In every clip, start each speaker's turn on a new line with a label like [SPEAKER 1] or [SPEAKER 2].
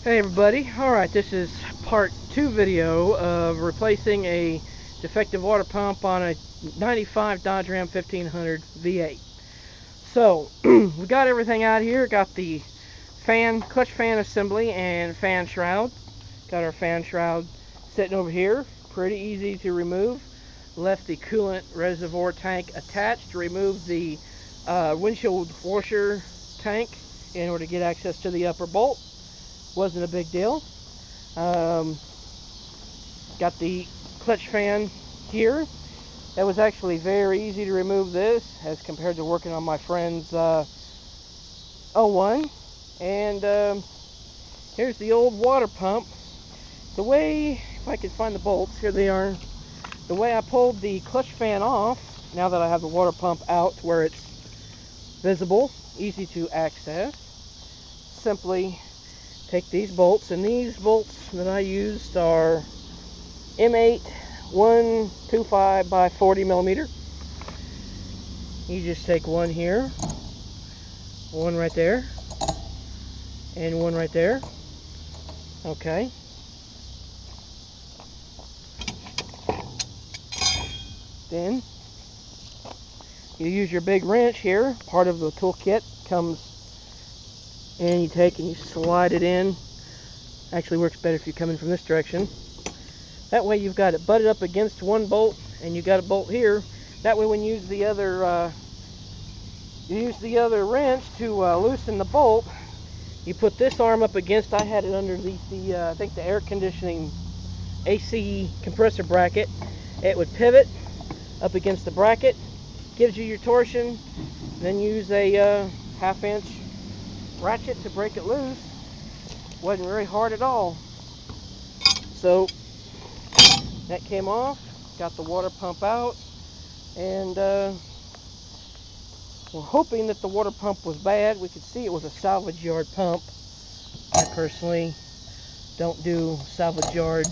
[SPEAKER 1] Hey everybody, alright, this is part 2 video of replacing a defective water pump on a 95 Dodge Ram 1500 V8. So, we got everything out here, got the clutch fan assembly and fan shroud. Got our fan shroud sitting over here, pretty easy to remove. Left the coolant reservoir tank attached to remove the windshield washer tank in order to get access to the upper bolt. Wasn't a big deal. Got the clutch fan here. That was actually very easy to remove this as compared to working on my friend's 01. And here's the old water pump. The way, if I can find the bolts, here they are. The way I pulled the clutch fan off, now that I have the water pump out where it's visible, easy to access, simply take these bolts, and these bolts that I used are M8 125 by 40 millimeter. You just take one here, one right there, and one right there. Okay. Then you use your big wrench here. Part of the toolkit comes, and you take and you slide it in. Actually works better if you come in from this direction. That way you've got it butted up against one bolt, and you got a bolt here. That way when you use the other wrench to loosen the bolt, you put this arm up against. I had it underneath the I think the air conditioning AC compressor bracket. It would pivot up against the bracket, gives you your torsion. Then use a half-inch ratchet to break it loose. Wasn't very hard at all. So that came off, got the water pump out, and we're hoping that the water pump was bad. We could see it was a salvage yard pump. I personally don't do salvage yard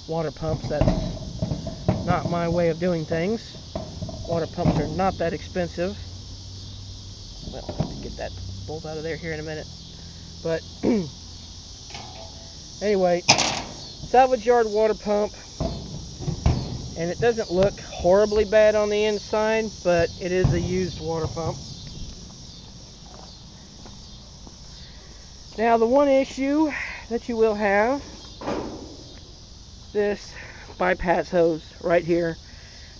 [SPEAKER 1] water pumps. That's not my way of doing things. Water pumps are not that expensive. Well, I'll have to get that bolt out of there here in a minute. But anyway, salvage yard water pump, and it doesn't look horribly bad on the inside, but it is a used water pump. Now the one issue that you will have, this bypass hose right here.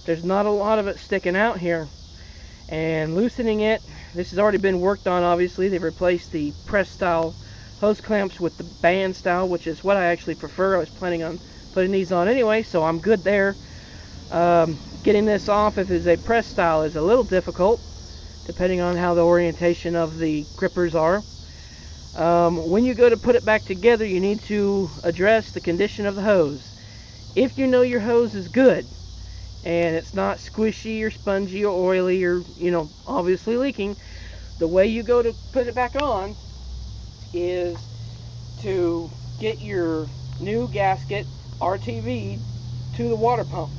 [SPEAKER 1] There's not a lot of it sticking out here, and loosening it, this has already been worked on. Obviously they've replaced the press style hose clamps with the band style, which is what I actually prefer. I was planning on putting these on anyway, so I'm good there. Getting this off, if it's a press style, is a little difficult depending on how the orientation of the grippers are. When you go to put it back together, you need to address the condition of the hose. If you know your hose is good and it's not squishy or spongy or oily or, obviously leaking, the way you go to put it back on is to get your new gasket RTV to the water pump.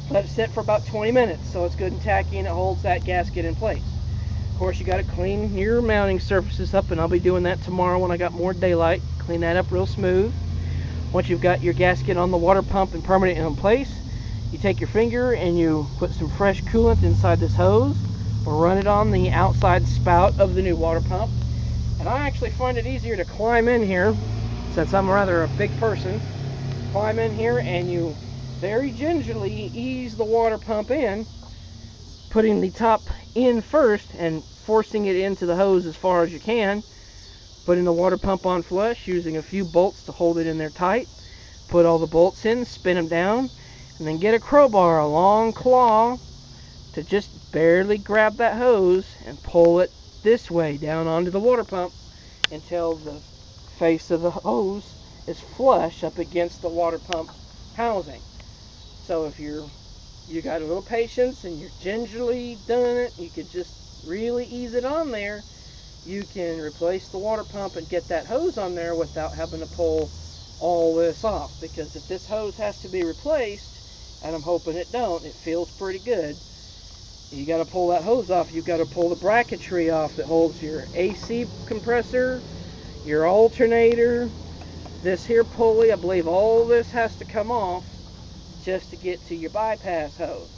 [SPEAKER 1] Let it sit for about 20 minutes so it's good and tacky and it holds that gasket in place. Of course, you got to clean your mounting surfaces up, and I'll be doing that tomorrow when I got more daylight. Clean that up real smooth. Once you've got your gasket on the water pump and permanent in place, you take your finger and you put some fresh coolant inside this hose, or run it on the outside spout of the new water pump. And I actually find it easier to climb in here, since I'm rather a big person. Climb in here and you very gingerly ease the water pump in, putting the top in first and forcing it into the hose as far as you can. Putting the water pump on flush, using a few bolts to hold it in there tight. Put all the bolts in, spin them down, and then get a crowbar, a long claw, to just barely grab that hose and pull it this way down onto the water pump until the face of the hose is flush up against the water pump housing. So if you got a little patience and you're gingerly doing it, you could just really ease it on there. You can replace the water pump and get that hose on there without having to pull all this off. Because if this hose has to be replaced, and I'm hoping it don't, it feels pretty good, you got to pull that hose off. You've got to pull the bracketry off that holds your AC compressor, your alternator, this here pulley. I believe all this has to come off just to get to your bypass hose.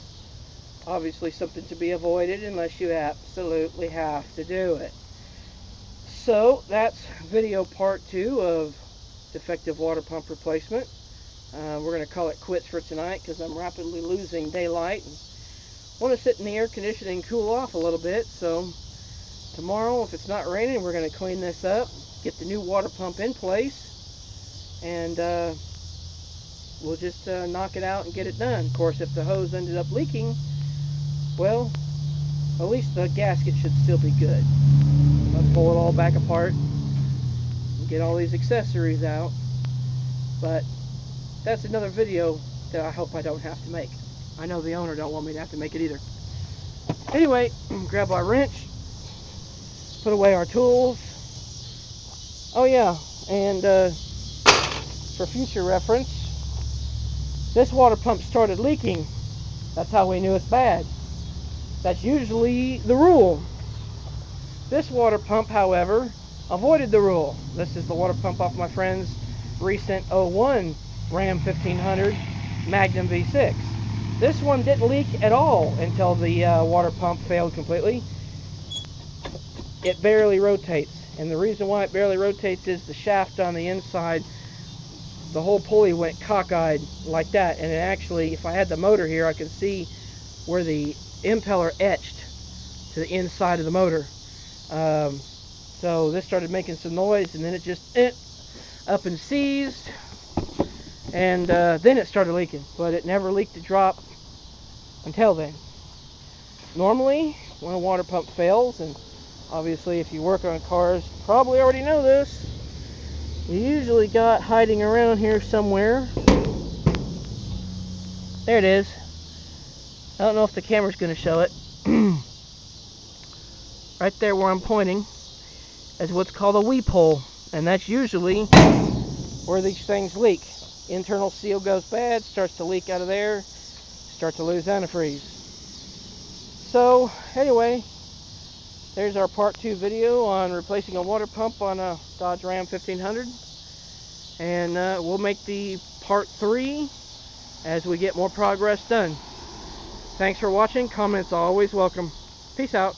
[SPEAKER 1] Obviously something to be avoided unless you absolutely have to do it. So that's video part 2 of defective water pump replacement. We're going to call it quits for tonight because I'm rapidly losing daylight and want to sit in the air conditioning and cool off a little bit. So tomorrow, if it's not raining, we're going to clean this up, get the new water pump in place, and we'll just knock it out and get it done. Of course, if the hose ended up leaking, well, at least the gasket should still be good. Let's pull it all back apart and get all these accessories out. But that's another video that I hope I don't have to make. I know the owner don't want me to have to make it either. Anyway, grab our wrench, put away our tools. Oh yeah, and for future reference, this water pump started leaking. That's how we knew it's bad. That's usually the rule. This water pump, however, avoided the rule. This is the water pump off my friend's recent 01 Ram 1500 Magnum V6. This one didn't leak at all until the water pump failed completely. It barely rotates, and the reason why it barely rotates is the shaft on the inside, the whole pulley went cockeyed like that, and it actually, if I had the motor here, I could see where the impeller etched to the inside of the motor. So this started making some noise, and then it just up and seized, and then it started leaking, but it never leaked a drop until then. Normally, when a water pump fails, and obviously if you work on cars, you probably already know this, you usually got hiding around here somewhere. There it is. I don't know if the camera's going to show it. Right there where I'm pointing is what's called a weep hole, and that's usually where these things leak. Internal seal goes bad, starts to leak out of there, start to lose antifreeze. So anyway, there's our part 2 video on replacing a water pump on a Dodge Ram 1500, and we'll make the part 3 as we get more progress done. Thanks for watching. Comments always welcome. Peace out.